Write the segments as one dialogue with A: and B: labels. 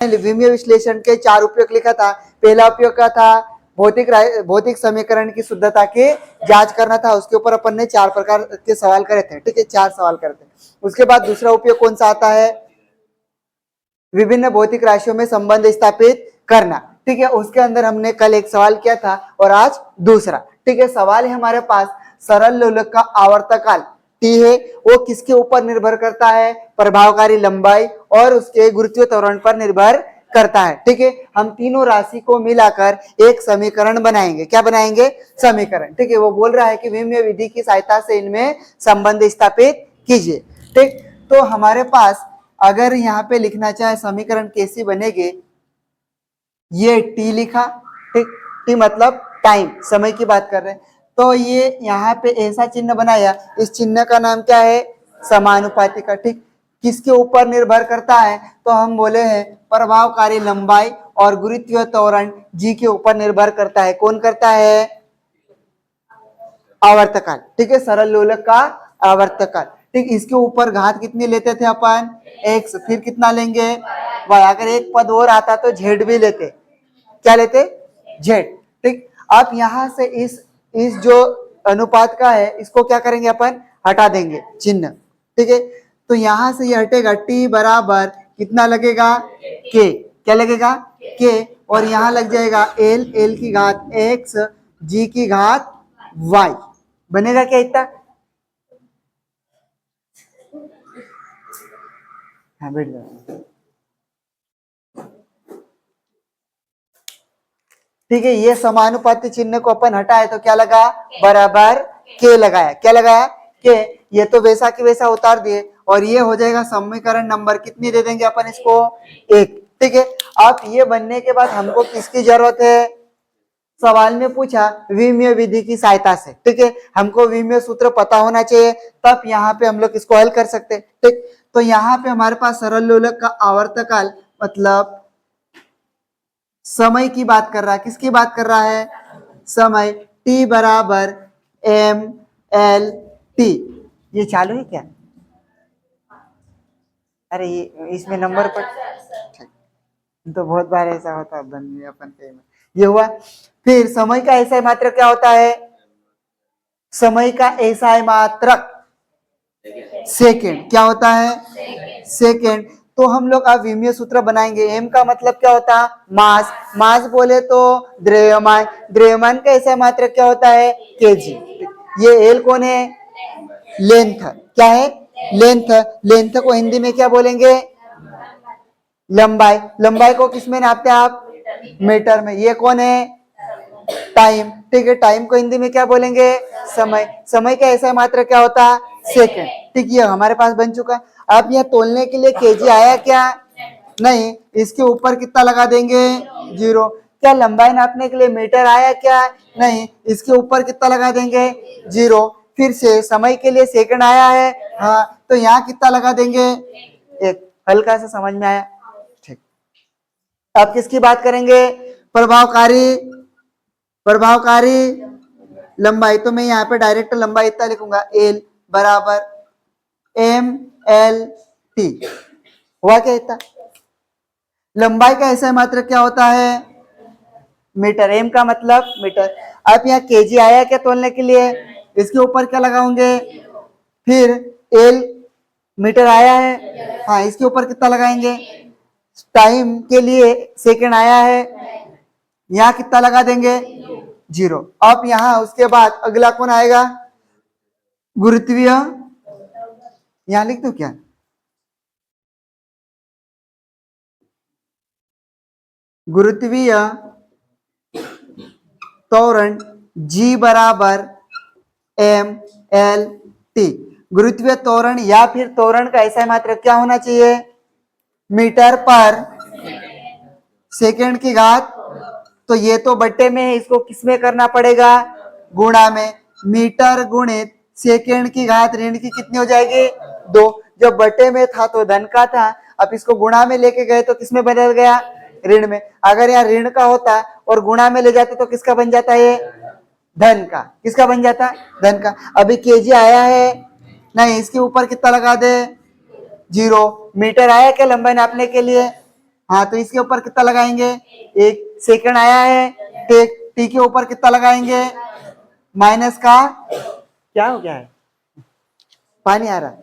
A: विमीय विश्लेषण के 4 उपयोग लिखा था। पहला उपयोग क्या था? भौतिक समीकरण की शुद्धता की जांच करना था। उसके ऊपर अपन ने 4 प्रकार के सवाल करे थे, ठीक है, 4 सवाल करे थे। उसके बाद दूसरा उपयोग कौन सा आता है? विभिन्न भौतिक राशियों में संबंध स्थापित करना, ठीक है। उसके अंदर हमने कल एक सवाल किया था और आज दूसरा, ठीक है। सवाल है हमारे पास, सरल लोलक का आवर्तकाल टी है, वो किसके ऊपर निर्भर करता है? प्रभावकारी लंबाई और उसके गुरुत्वीय त्वरण पर निर्भर करता है, ठीक है। हम तीनों राशि को मिलाकर एक समीकरण बनाएंगे। क्या बनाएंगे? समीकरण, ठीक है। वो बोल रहा है कि विमीय विधि की सहायता से इनमें संबंध स्थापित कीजिए, ठीक। तो हमारे पास अगर यहाँ पे लिखना चाहे समीकरण कैसी बनेगी, ये टी लिखा, ठीक, टी मतलब टाइम, समय की बात कर रहे हैं। तो ये यहाँ पे ऐसा चिन्ह बनाया, इस चिन्ह का नाम क्या है? समानुपाती का, ठीक। किसके ऊपर निर्भर करता है? तो हम बोले हैं प्रभावकारी लंबाई और गुरुत्वीय त्वरण जी के ऊपर निर्भर करता है। कौन करता है? आवर्तकाल, ठीक है, सरल लोलक का आवर्तकाल, ठीक। इसके ऊपर घात कितनी लेते थे अपन? x, फिर कितना लेंगे? y। अगर एक पद और आता तो z भी लेते। क्या लेते? z, ठीक। अब यहां से इस जो अनुपात का है, इसको क्या करेंगे अपन? हटा देंगे चिन्ह, ठीक है। तो यहां से ये हटेगा, t बराबर कितना लगेगा? k। क्या लगेगा? k। और यहां लग जाएगा l की घात x, g की घात y। बनेगा क्या इतना? हाँ, बैठ जाओ, ठीक है। ये समानुपाती चिन्ह को अपन हटाए तो क्या लगा? बराबर के लगाया। क्या लगाया? के। ये तो वैसा की वैसा उतार दिए और ये हो जाएगा समीकरण नंबर कितनी दे देंगे अपन इसको? 1, ठीक है। अब ये बनने के बाद हमको किसकी जरूरत है? सवाल में पूछा विमीय विधि की सहायता से, ठीक है। हमको विमीय सूत्र पता होना चाहिए, तब यहाँ पे हम लोग इसको हल कर सकते हैं, ठीक। तो यहाँ पे हमारे पास सरल लोलक का आवर्तकाल मतलब समय की बात कर रहा है। किसकी बात कर रहा है? समय। t बराबर m l t। ये चालू है क्या? अरे ये इसमें नंबर पर, तो बहुत बार ऐसा होता है अपन के में। ये हुआ। फिर समय का ऐसा मात्रक क्या होता है? समय का ऐसा मात्रक सेकेंड। क्या होता है? सेकेंड। तो हम लोग अब विमीय सूत्र बनाएंगे। एम का मतलब क्या होता है? मास। मास बोले तो द्रव्यमान। द्रव्यमान का ऐसा मात्रक क्या होता है? केजी। ये एल कौन है? लेंथ। क्या है? लेंथ। लेंथ को हिंदी में क्या बोलेंगे? लंबाई। लंबाई को किस में नापते हैं आप? मीटर में। ये कौन है? टाइम, ठीक है। टाइम को हिंदी में क्या बोलेंगे? समय। समय का ऐसा मात्रा क्या होता है? सेकंड, ठीक। ये हमारे पास बन चुका। अब यह तोलने के लिए केजी आया क्या? नहीं। इसके ऊपर कितना लगा देंगे? 0। क्या लंबाई नापने के लिए मीटर आया क्या? नहीं। इसके ऊपर कितना लगा देंगे? 0। फिर से समय के लिए सेकंड आया है, हाँ, तो यहाँ कितना लगा देंगे? 1। हल्का सा समझ में आया, ठीक। अब किसकी बात करेंगे? प्रभावकारी लंबाई। तो मैं यहाँ पे डायरेक्ट लंबाई इतना लिखूंगा, एल बराबर एम एल टी। हुआ क्या इतना? लंबाई का ऐसा मात्रक क्या होता है? मीटर। एम का मतलब मीटर। अब यहाँ केजी आया क्या तोलने के लिए? इसके ऊपर क्या लगाओगे? फिर एल मीटर आया है, हाँ, इसके ऊपर कितना लगाएंगे? टाइम के लिए सेकंड आया है, यहाँ कितना लगा देंगे? 0। अब यहाँ उसके बाद अगला कौन आएगा? गुरुत्वीय। यहाँ लिख दो क्या? गुरुत्वीय त्वरण जी बराबर एम एल टी। गुरुत्वीय त्वरण या फिर त्वरण का ऐसा मात्रा क्या होना चाहिए? मीटर पर सेकंड की घात। तो ये तो बट्टे में है, इसको किसमें करना पड़ेगा? गुणा में। मीटर गुणित सेकंड की घात ऋण की कितनी हो जाएगी? 2। जब बट्टे में था तो धन का था, अब इसको गुणा में लेके गए तो किसमें बदल गया? ऋण में। अगर यहाँ ऋण का होता और गुणा में ले जाते तो किसका बन जाता है? धन का। किसका बन जाता? धन का। अभी केजी आया है, नहीं, इसके ऊपर कितना लगा दे? 0। मीटर आया क्या लंबाई नापने के लिए? हाँ, तो इसके ऊपर कितना लगाएंगे, 1 सेकंड आया है, टी के ऊपर कितना लगाएंगे, माइनस का, क्या हो गया है, पानी आ रहा है।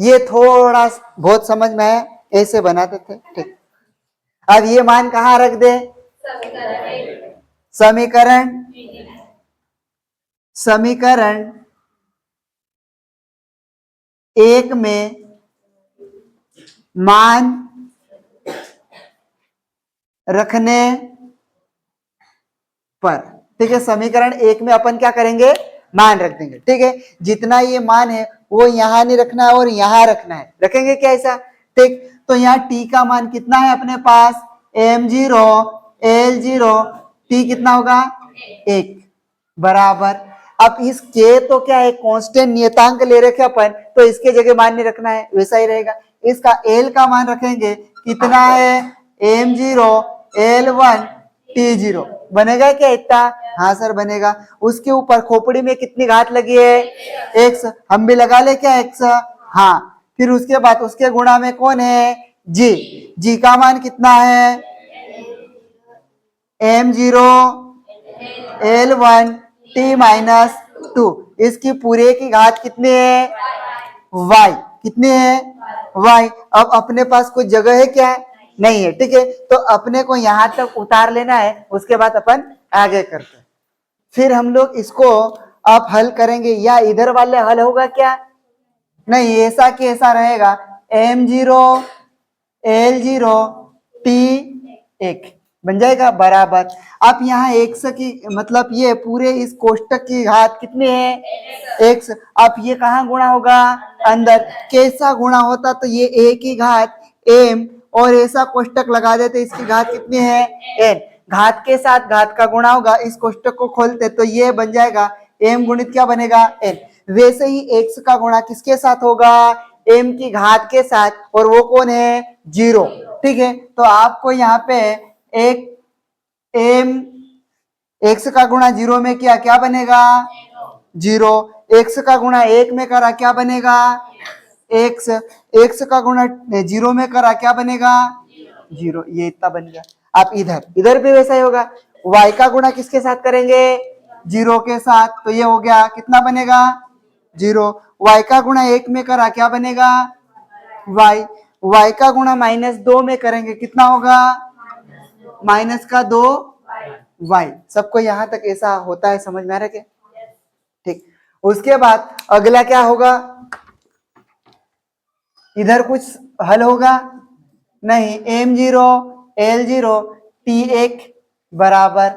A: ये थोड़ा बहुत समझ में आया, ऐसे बनाते थे, ठीक। अब ये मान कहाँ रख दे, समीकरण 1 में मान रखने पर, ठीक है, समीकरण 1 में अपन क्या करेंगे, मान रख देंगे, ठीक है। जितना ये मान है वो यहां नहीं रखना है और यहां रखना है, रखेंगे क्या ऐसा, ठीक। तो यहाँ t का मान कितना है अपने पास, m0 l0, t कितना होगा 1 बराबर। अब इस k तो क्या है, कांस्टेंट नियतांक ले रखे अपन, तो इसके जगह मान नहीं रखना है, वैसा ही रहेगा। इसका l का मान रखेंगे, कितना है, m0 l1 t0, बनेगा क्या इतना, हाँ सर बनेगा। उसके ऊपर खोपड़ी में कितनी घात लगी है, x, हम भी लगा ले क्या x, हाँ। फिर उसके बाद उसके गुणा में कौन है, g का मान कितना है, m0 l1 t-2, इसकी पूरे की घात कितनी है, y, कितनी है, y। अब अपने पास कोई जगह है क्या, नहीं है, ठीक है। तो अपने को यहां तक उतार लेना है, उसके बाद अपन आगे करते हैं। फिर हम लोग इसको अब हल करेंगे, या इधर वाले हल होगा क्या, नहीं, ऐसा कैसा रहेगा, m0 l0 t1 बन जाएगा बराबर। अब यहाँ x की मतलब ये पूरे इस कोष्टक की घात कितनी है, x। अब ये कहाँ गुणा होगा, अंदर, कैसा गुणा होता, तो ये a की घात m और ऐसा कोष्टक लगा देते, इसकी घात कितनी है, n, घात के साथ घात का गुणा होगा, इस कोष्टक को खोलते तो ये बन जाएगा m गुणित क्या बनेगा, n। वैसे ही x का गुणा किसके साथ होगा, m की घात के साथ, और वो कौन है, 0, ठीक है। तो आपको यहाँ पे एक m x का गुणा 0 में किया, क्या बनेगा, 0, x का गुणा 1 में करा, क्या बनेगा, x का गुणा 0 में करा, क्या बनेगा, 0, ये इतना बन गया। आप इधर भी वैसा ही होगा, y का गुणा किसके साथ करेंगे, 0 के साथ, तो ये हो गया, कितना बनेगा, 0, y का गुणा 1 में करा, क्या बनेगा, y का गुणा -2 में करेंगे, कितना होगा, -2 y। सबको यहां तक ऐसा होता है, समझ में आ रहा है क्या, ठीक। उसके बाद अगला क्या होगा, इधर कुछ हल होगा, नहीं, m0 l0 t1 बराबर।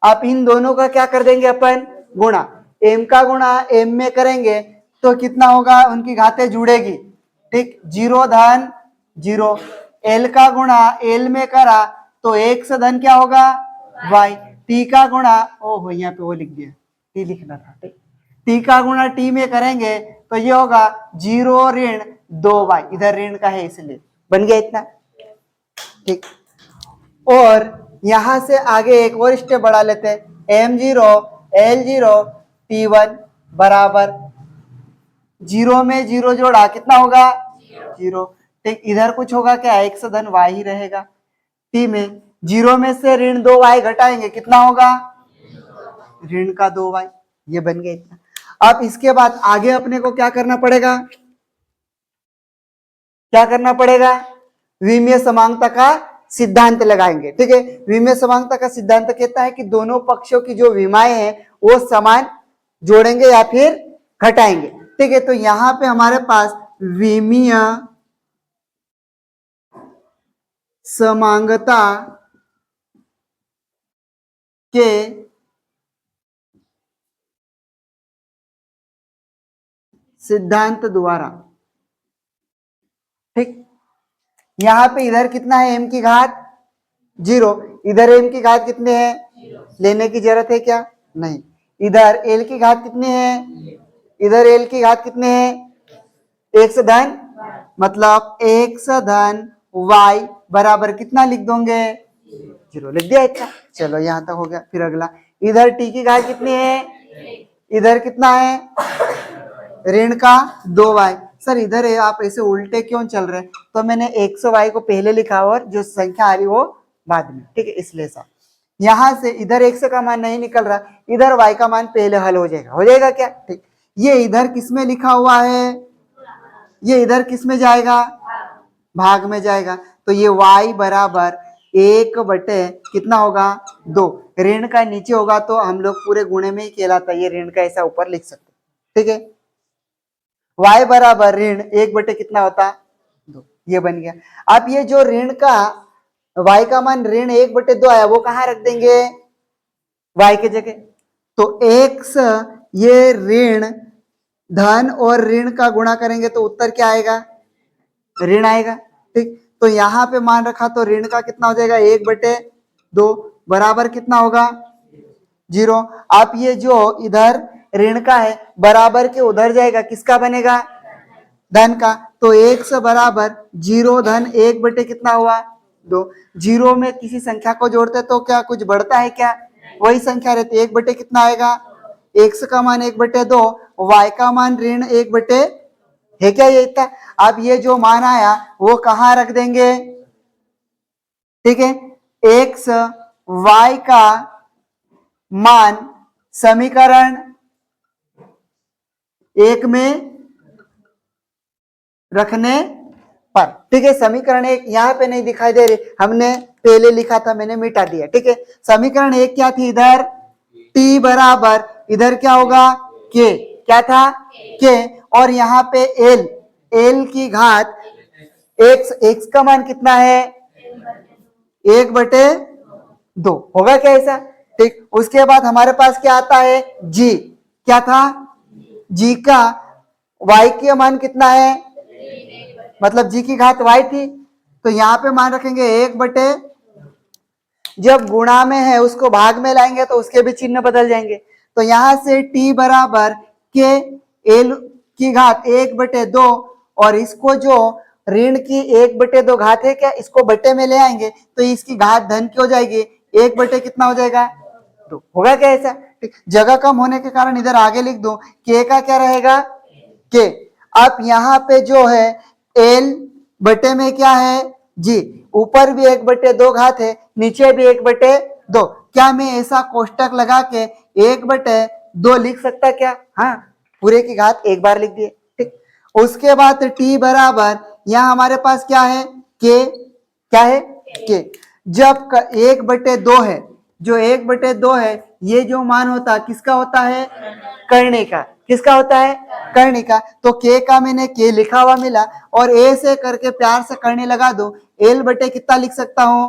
A: आप इन दोनों का क्या कर देंगे अपन, गुणा, m का गुणा m में करेंगे तो कितना होगा, उनकी घातें जुड़ेगी, ठीक, 0 धन 0, l का गुणा l में करा तो 1 से धन क्या होगा, y, t का गुणा, ओहो यहाँ पे वो लिख दिया, t लिखना था, ठीक, t का गुणा t में करेंगे तो ये होगा 0 ऋण 2y, इधर ऋण का है इसलिए बन गया इतना, ठीक। और यहां से आगे एक और स्टेप बढ़ा लेते हैं, m0 l0 t1 बराबर, 0 में 0 जोड़ा, कितना होगा, 0, ठीक। इधर कुछ होगा क्या, x धन y ही रहेगा, t में 0 में से ऋण 2y घटाएंगे, कितना होगा, ऋण का 2y, ये बन गया इतना। अब इसके बाद आगे अपने को क्या करना पड़ेगा, विमीय समांगता का सिद्धांत लगाएंगे, ठीक है। विमीय समांगता का सिद्धांत कहता है कि दोनों पक्षों की जो विमाएं हैं वो समान जोड़ेंगे या फिर घटाएंगे, ठीक है। तो यहां पे हमारे पास विमीय समांगता के सिद्धांत द्वारा, ठीक, यहां पे इधर कितना है, m की घात 0, इधर m की घात कितने हैं, लेने की जरूरत है क्या, नहीं। इधर l की घात कितने हैं, इधर l की घात कितने हैं, 1 से धन, मतलब 1 से धन y बराबर कितना लिख दोगे, 0 लिख दिया इतना, चलो यहां तक हो गया। फिर अगला, इधर t की घात कितनी है, इधर कितना है, ऋण का 2y, सर इधर है आप ऐसे उल्टे क्यों चल रहे हैं, तो मैंने x y को पहले लिखा और जो संख्या आ रही वो बाद में, ठीक है। इसलिए सर यहां से इधर x का मान नहीं निकल रहा, इधर y का मान पहले हल हो जाएगा क्या, ठीक। ये इधर किस में लिखा हुआ है, ये इधर किस में जाएगा, भाग में जाएगा। तो ये y बराबर 1/, कितना होगा 2, ऋण का नीचे होगा तो हम लोग पूरे गुणे में ही कहलाता है, ये ऋण का ऐसा ऊपर लिख सकते, ठीक है। y बराबर ऋण 1/, कितना होता 2, ये बन गया। अब ये जो ऋण का y का मान ऋण 1/2 आया वो कहाँ रख देंगे, y के जगह। तो x ये ऋण धन और ऋण का गुणा करेंगे तो उत्तर क्या आएगा, ऋण आएगा, ठीक। तो यहाँ पे मान रखा तो ऋण का कितना हो जाएगा 1/2 बराबर कितना होगा 0। आप ये जो इधर ऋण का है बराबर के उधर जाएगा, किसका बनेगा, धन का। तो 1 बराबर 0 धन 1/, कितना हुआ 2। 0 में किसी संख्या को जोड़ते तो क्या कुछ बढ़ता है क्या, वही संख्या रहती है। 1/, कितना आएगा, x का मान 1/2, y का मान ऋण 1/, है क्या ये इतना। अब ये जो मान आया वो कहाँ रख देंगे, ठीक है। x y का मान समीकरण 1 में रखने पर, ठीक है। समीकरण 1 यहाँ पे नहीं दिखाई दे रही, हमने पहले लिखा था, मैंने मिटा दिया, ठीक है। समीकरण 1 क्या थी, इधर t बराबर, इधर क्या होगा k, क्या था k, और यहाँ पे l की घात x का मान कितना है 1/2 होगा क्या ऐसा, ठीक। उसके बाद हमारे पास क्या आता है g, क्या था g का y का मान कितना है, मतलब g की घात y थी, तो यहाँ पे मान रखेंगे 1/, जब गुणा में है उसको भाग में लाएंगे तो उसके भी चिन्ह बदल जाएंगे। तो यहां से t बराबर k l की घात 1/2, और इसको जो ऋण की 1/2 घात है क्या, इसको बटे में ले आएंगे तो इसकी घात धन की हो जाएगी, 1/, कितना हो जाएगा 2, होगा क्या ऐसा, ठीक। जगह कम होने के कारण इधर आगे लिख दो, k का क्या रहेगा k। अब यहाँ पे जो है l बटे में क्या है g, ऊपर भी 1/2 घात है, नीचे भी 1/2, क्या मैं ऐसा कोष्टक लगा के 1/2 लिख सकता क्या, हाँ, पूरे की घात एक बार लिख दिए, ठीक। उसके बाद t बराबर यहाँ हमारे पास क्या है k, क्या है k। जब 1/2 है, जो 1/2 है ये जो मान होता किसका होता है, करने का, किसका होता है करने का। तो k का मैंने k लिखा हुआ मिला, और a से करके प्यार से करने लगा दो, l/, कितना लिख सकता हूं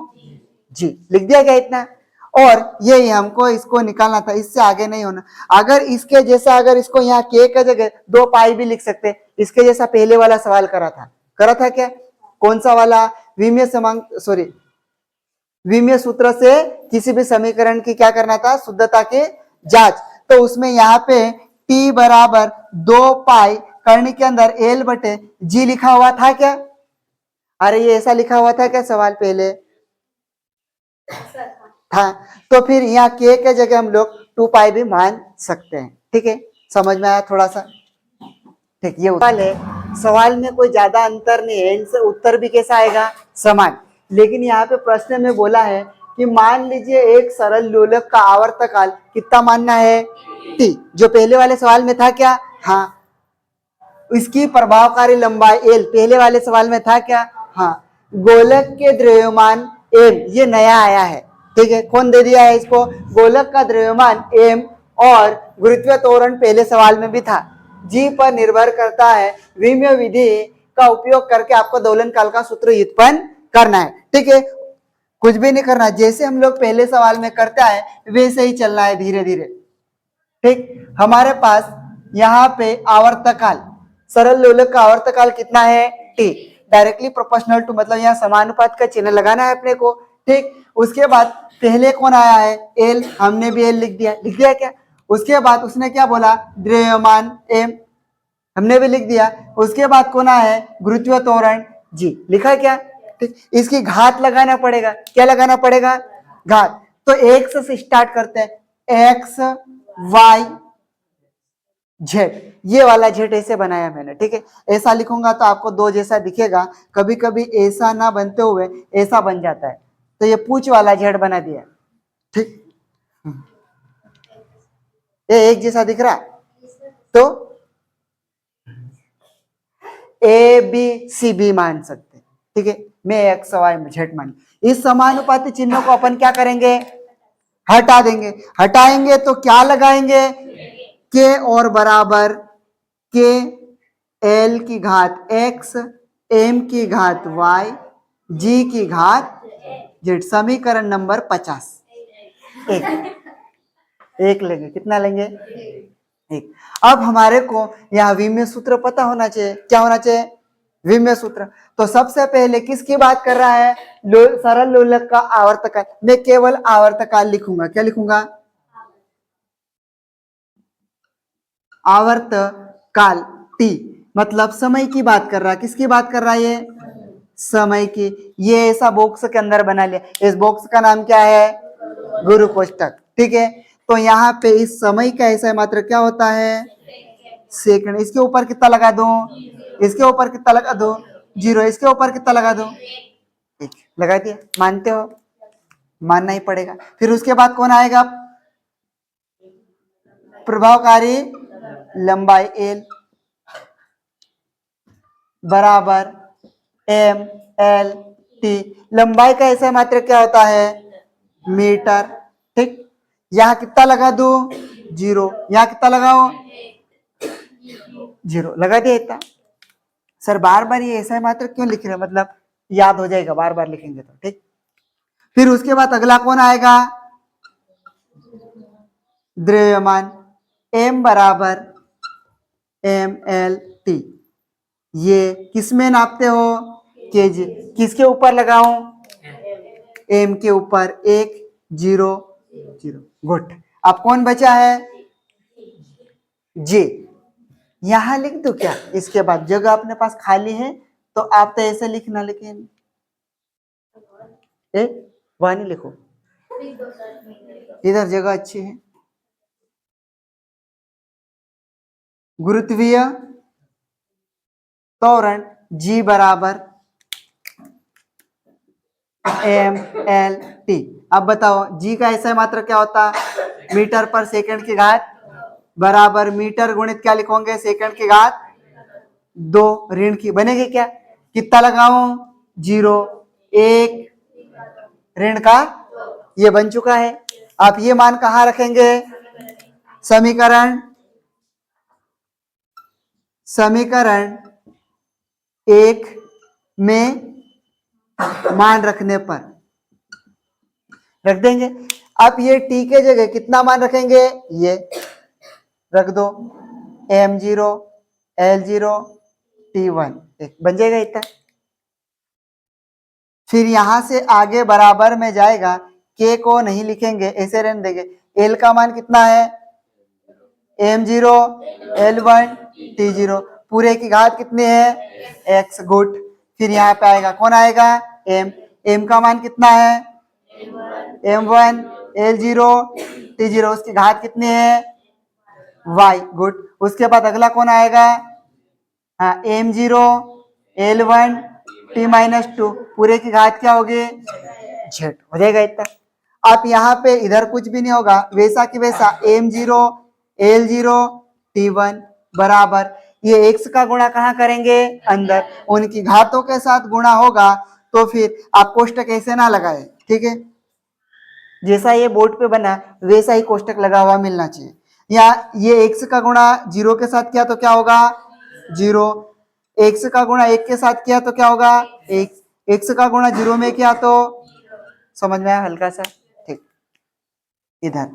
A: जी, लिख दिया गया इतना। और ये हमको इसको निकालना था, इससे आगे नहीं होना। अगर इसके जैसा, अगर इसको यहाँ k का जगह 2 पाई भी लिख सकते, इसके जैसा पहले वाला सवाल करा था क्या, कौन सा वाला, विमीय सूत्र से किसी भी समीकरण की क्या करना था, शुद्धता की जांच। तो उसमें यहाँ पे t बराबर 2 पाई करने के अंदर l/g लिखा हुआ था क्या, अरे ये ऐसा लिखा हुआ था क्या सवाल पहले था। तो फिर यहाँ k के जगह हम लोग 2 पाई भी मान सकते हैं, ठीक है। समझ में आया थोड़ा सा, ठीक। ये सवाल है, सवाल में कोई ज्यादा अंतर नहीं है, इनसे उत्तर भी कैसा आएगा, समान। लेकिन यहाँ पे प्रश्न में बोला है कि मान लीजिए एक सरल लोलक का आवर्तकाल कितना मानना है t, जो पहले वाले सवाल में था क्या, हाँ। इसकी प्रभावकारी लंबाई l, पहले वाले सवाल में था क्या, हाँ। गोलक के द्रव्यमान m, ये नया आया है, ठीक है। कौन दे दिया है इसको, गोलक का द्रव्यमान m, और गुरुत्वीय त्वरण पहले सवाल में भी था। g पर निर्भर करता है, विमीय विधि का उपयोग करके आपको दोलन काल का सूत्र व्युत्पन्न करना है, ठीक है। कुछ भी नहीं करना, जैसे हम लोग पहले सवाल में करते हैं वैसे ही चलना है धीरे धीरे, ठीक। हमारे पास यहाँ पे आवर्तकाल, सरल लोलक का आवर्तकाल कितना है t, डायरेक्टली प्रोपोर्शनल टू, मतलब यहाँ समानुपात का चिन्ह लगाना है अपने को, ठीक। उसके बाद पहले कौन आया है l, हमने भी l लिख दिया क्या। उसके बाद उसने क्या बोला, द्रव्यमान m, हमने भी लिख दिया। उसके बाद कौन आया है, गुरुत्वीय त्वरण g, लिखा क्या, ठीक। इसकी घात लगाना पड़ेगा, क्या लगाना पड़ेगा, घात। तो x से स्टार्ट करते हैं, x y जेड, ये वाला जेड ऐसे बनाया मैंने, ठीक है। ऐसा लिखूंगा तो आपको दो जैसा दिखेगा, कभी कभी ऐसा ना बनते हुए ऐसा बन जाता है, तो ये पूछ वाला जेड बना दिया, ठीक। ये एक जैसा दिख रहा, तो ए बी सी बी मान सकते, ठीक है। मैं एक्स वाई जेड मान, इस समानुपाती चिन्हों को अपन क्या करेंगे, हटा देंगे। हटाएंगे तो क्या लगाएंगे, के और बराबर के एल की घात एक्स, एम की घात वाई, जी की घात जेड। समीकरण नंबर 50। एक लेंगे, कितना लेंगे, एक। अब हमारे को यहाँ विमेय सूत्र पता होना चाहिए, क्या होना चाहिए, विमेय सूत्र। तो सबसे पहले किसकी बात कर रहा है, सरल लोलक का आवर्तकाल। मैं केवल आवर्तकाल लिखूंगा, क्या लिखूंगा, आवर्तकाल टी, मतलब समय की बात कर रहा है। किसकी बात कर रहा है, ये समय की। ये ऐसा बॉक्स के अंदर बना लिया, इस बॉक्स का नाम क्या है, गुरु कोष्टक, ठीक है। तो यहाँ पे इस समय का ऐसा मात्र क्या होता है, सेकंड। इसके ऊपर कितना लगा दूं, इसके ऊपर कितना लगा दूं, 0। इसके ऊपर कितना लगा दूं, 1 लगा दिया। मानते हो, मानना ही पड़ेगा। फिर उसके बाद कौन आएगा, प्रभावकारी लंबाई एल बराबर एम एल टी। लंबाई का ऐसा मात्र क्या होता है, मीटर, ठीक। यहां कितना लगा दू, 0। यहां कितना लगाओ, 0 लगा दिया इतना। सर बार बार ये ऐसा मात्र क्यों लिख रहे हैं, मतलब याद हो जाएगा बार बार लिखेंगे तो, ठीक। फिर उसके बाद अगला कौन आएगा, द्रव्यमान m बराबर एम एल टी। ये किसमें नापते हो, केजी। किसके ऊपर लगाऊं, m के ऊपर 1 0 0, गुड। अब कौन बचा है, जे। यहां लिख दो क्या, इसके बाद जगह अपने पास खाली है तो आप तो ऐसे लिखना, लेकिन वहां नहीं लिखो, इधर जगह अच्छी है। गुरुत्वीय त्वरण जी बराबर एम एल टी। अब बताओ जी का ऐसा मात्र क्या होता, मीटर पर सेकंड की घात बराबर मीटर गुणित क्या लिखोगे, सेकंड की घात 2 ऋण की, बनेगी क्या, कितना लगाऊं, 0 1 ऋण का, ये बन चुका है। आप ये मान कहां रखेंगे, समीकरण समीकरण 1 में मान रखने पर रख देंगे। अब ये टी के जगह कितना मान रखेंगे, ये रख दो, m0 l0 t1, एक बन जाएगा इतना। फिर यहां से आगे बराबर में जाएगा, k को नहीं लिखेंगे, ऐसे रहने देंगे। l का मान कितना है, m0 l1 t0, पूरे की घात कितनी है, x, गुड। फिर यहाँ पे आएगा, कौन आएगा, m का मान कितना है, m1 l0 t0, उसकी घात कितनी है, y, गुड। उसके बाद अगला कौन आएगा, हाँ m0 l1 t-2, पूरे की घात क्या होगी, z, हो जाएगा इतना। आप यहाँ पे इधर कुछ भी नहीं होगा, वैसा कि वैसा m0 l0 t1 बराबर, ये x का गुणा कहाँ करेंगे, अंदर, उनकी घातों के साथ गुणा होगा। तो फिर आप कोष्टक ऐसे ना लगाए, ठीक है। जैसा ये बोर्ड पे बना वैसा ही कोष्टक लगा हुआ मिलना चाहिए। या ये x का गुणा 0 के साथ किया तो क्या होगा, 0। x का गुणा 1 के साथ किया तो क्या होगा, 1। x का गुणा 0 में किया तो, समझ में आया हल्का सा, ठीक। इधर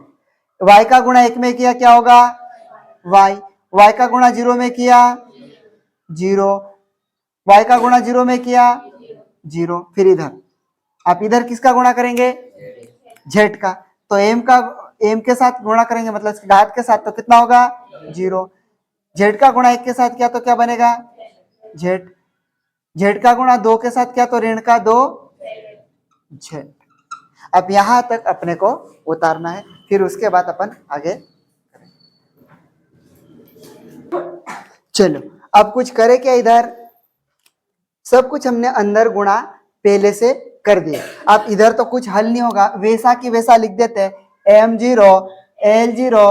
A: y का गुणा 1 में किया क्या होगा, y का गुणा 0 में किया 0, y का गुणा 0 में किया 0। फिर इधर आप इधर किसका गुणा करेंगे, z का, तो m के साथ गुणा करेंगे, मतलब इसकी घात के साथ, तो कितना होगा 0। z का गुणा 1 के साथ किया तो क्या बनेगा, z का गुणा 2 के साथ किया तो ऋण का 2 z। अब यहां तक अपने को उतारना है, फिर उसके बाद अपन आगे चलो अब कुछ करें क्या, इधर सब कुछ हमने अंदर गुणा पहले से कर दिया। अब इधर तो कुछ हल नहीं होगा, वैसा की वैसा लिख देते हैं, m0 l0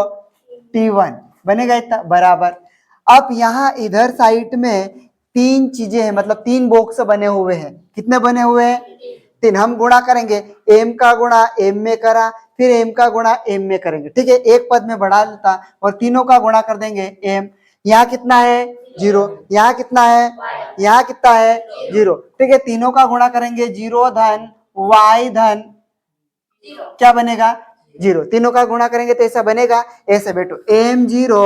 A: t1 बनेगा इतना बराबर। अब यहाँ इधर साइड में तीन चीजें हैं, मतलब तीन बॉक्स बने हुए हैं। कितने बने हुए हैं? तीन। हम गुणा करेंगे, m का गुणा m में करा, फिर m का गुणा m में करेंगे, ठीक है, एक पद में बढ़ा देता और तीनों का गुणा कर देंगे m। यहाँ कितना है? 0। यहाँ कितना है? यहाँ कितना है? 0। ठीक है, तीनों का गुणा करेंगे, 0 धन y धन क्या बनेगा? 0। तीनों का गुणा करेंगे तो ऐसा बनेगा, ऐसे बेटो m0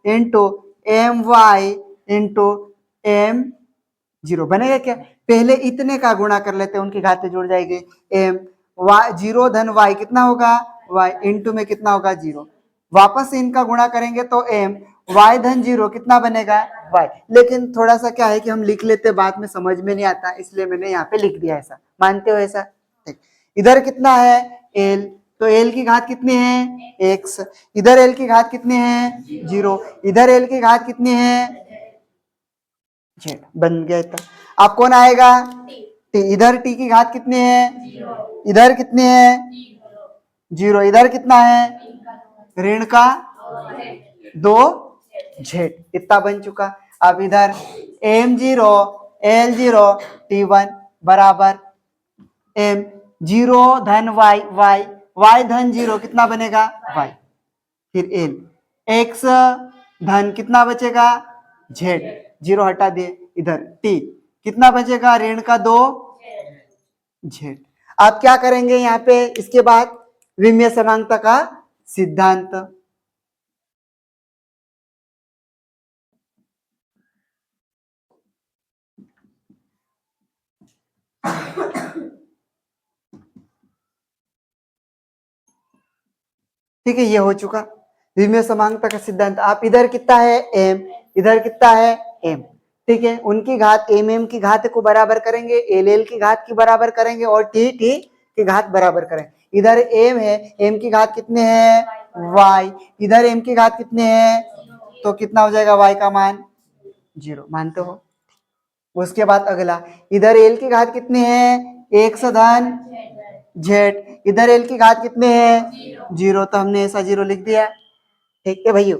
A: into my into m0 बनेगा क्या? पहले इतने का गुणा कर लेते हैं, उनकी घातें जुड़ जाएगी। m y 0 धन y कितना होगा? y इंटू में कितना होगा? 0। वापस से इनका गुणा करेंगे तो m y धन 0 कितना बनेगा? y। लेकिन थोड़ा सा क्या है कि हम लिख लेते बाद में समझ में नहीं आता, इसलिए मैंने यहाँ पे लिख दिया ऐसा। मानते हो ऐसा? ठीक। इधर कितना है? l, तो l की घात कितनी है? x। इधर l की घात कितनी है? 0। इधर l की घात कितनी है? z। बन गया इतना। अब कौन आएगा? t। इधर t की घात कितनी है? इधर कितनी है? 0। इधर कितना है? ऋण का 2 z। इतना बन चुका। अब इधर m0 l0 t1 बराबर m0 धन y धन 0 कितना बनेगा? y। फिर l x धन कितना बचेगा? z। 0 हटा दिए, इधर t कितना बचेगा? ऋण का 2 z। आप क्या करेंगे यहाँ पे? इसके बाद विमीय समांगता का सिद्धांत। ठीक है, ये हो चुका विमीय समांगता का सिद्धांत। आप इधर कितना है? m, इधर कितना है? m। ठीक है, उनकी घात m की घात को बराबर करेंगे, l की घात की बराबर करेंगे और t की घात बराबर करेंगे। इधर m है, m की घात कितने है? y। इधर m की घात कितने है? तो कितना हो जाएगा y का मान? 0। मानते हो? उसके बाद अगला, इधर l की घात कितनी है? x धन z। इधर l की घात कितने हैं? 0। तो हमने ऐसा 0 लिख दिया। ठीक है भैया,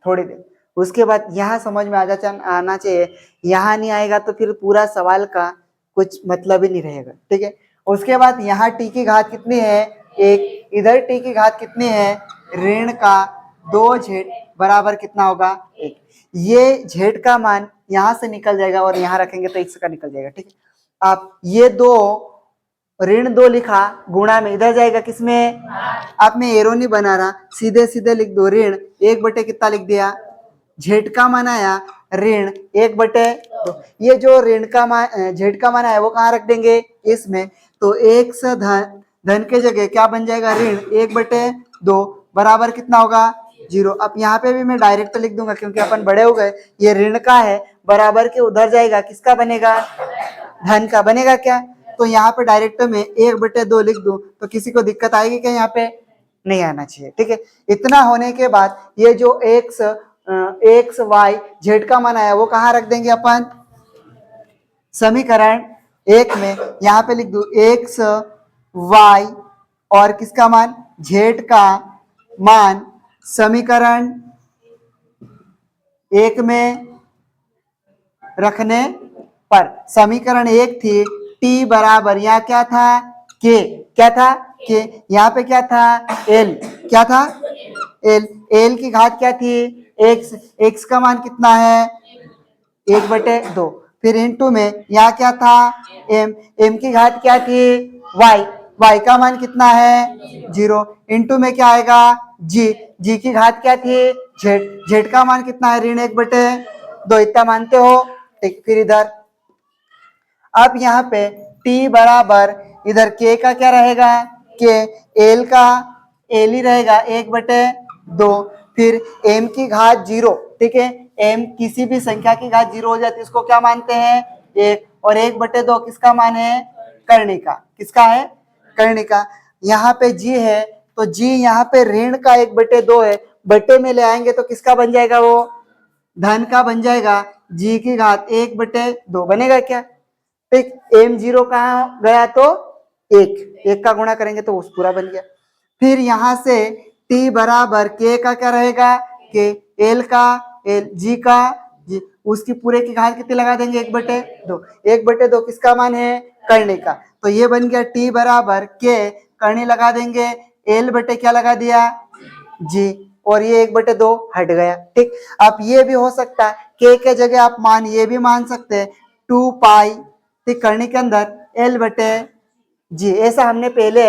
A: थोड़ी देर। उसके बाद यहाँ समझ में आना चाहिए, यहाँ नहीं आएगा तो फिर पूरा सवाल का कुछ मतलब ही नहीं रहेगा। ठीक है, उसके बाद यहाँ t की घात कितनी है? 1। इधर t की घात कितनी है? ऋण का 2z बराबर कितना होगा? 1। ये z का मान यहाँ से निकल जाएगा और यहाँ रखेंगे तो x का निकल जाएगा। ठीक है, आप ये ऋण 2 लिखा, गुणा में इधर जाएगा किसमें? आप में एरो नहीं बना रहा, सीधे सीधे लिख दो, ऋण 1 बटे कितना लिख दिया? z का मान आया ऋण 1 बटे 2। ये जो ऋण का मान z का मान आया वो कहाँ रख देंगे? इसमें। तो x धन के जगह क्या बन जाएगा? ऋण 1 बटे 2 बराबर कितना होगा? 0। अब यहाँ पे भी मैं डायरेक्ट लिख दूंगा क्योंकि अपन बड़े हो गए। ये ऋण का है, बराबर के उधर जाएगा, किसका बनेगा? धन का बनेगा क्या? तो यहाँ पे डायरेक्ट में 1 बटे 2 लिख दूं तो किसी को दिक्कत आएगी क्या? यहाँ पे नहीं आना चाहिए। ठीक है, इतना होने के बाद ये जो x y z का मान आया वो कहाँ रख देंगे अपन? समीकरण 1 में। यहाँ पे लिख दूं x y और किसका मान? z का मान समीकरण 1 में रखने पर समीकरण 1 थी t बराबर, यहाँ क्या था? k। क्या था? k। यहाँ पे क्या था? l। क्या था? l की घात क्या थी? x का मान कितना है? 1 बटे 2। फिर इनटू में यहाँ क्या था? m की घात क्या थी? y का मान कितना है? 0। इनटू में क्या आएगा? g की घात क्या थी? z का मान कितना है? ऋण 1 बटे 2। इतना मानते हो? ठीक, फिर इधर अब यहाँ पे t बराबर, इधर k का क्या रहेगा? k। l का l ही रहेगा 1 बटे 2। फिर m की घात 0। ठीक है, m किसी भी संख्या की घात 0 हो जाती है, इसको क्या मानते हैं? 1। और 1 बटे 2 किसका मान है? कर्णिका। किसका है? कर्णिका। यहाँ पे g है तो g यहाँ पे ऋण का 1 बटे 2 है बट्टे में ले आएंगे तो किसका बन जाएगा, वो धन का बन जाएगा, जी की घात 1/2 बनेगा क्या। ठीक, m0 कहाँ गया तो 1 का गुणा करेंगे तो उस पूरा बन गया। फिर यहां से t बराबर k का क्या रहेगा, k, l का l, g का g, उसकी पूरे की घात कितनी लगा देंगे 1/2। 1/2 किसका मान है, करनी का, तो ये बन गया t बराबर k, करनी लगा देंगे, l बटे क्या लगा दिया g, और ये 1/2 हट गया। ठीक, अब ये भी हो सकता है k के जगह आप मान ये भी मान सकते हैं 2 पाई, ठीक, करनी के अंदर l बटे जी, ऐसा हमने पहले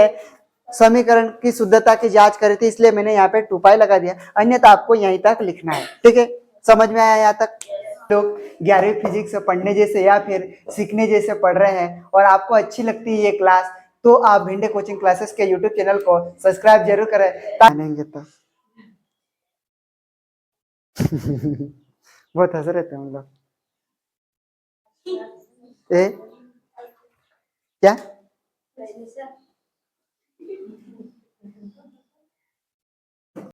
A: समीकरण की शुद्धता की जांच करी थी, इसलिए मैंने यहाँ पे 2 पाई लगा दिया, अन्यथा आपको यहीं तक लिखना है। ठीक है, समझ में आया यहाँ तक। लोग 11वीं फिजिक्स पढ़ने जैसे या फिर सीखने जैसे पढ़ रहे हैं और आपको अच्छी लगती है ये क्लास, तो आप भिंडे कोचिंग क्लासेस के यूट्यूब चैनल को सब्सक्राइब जरूर करें। तो बहुत हंस रहे थे हम लोग। क्या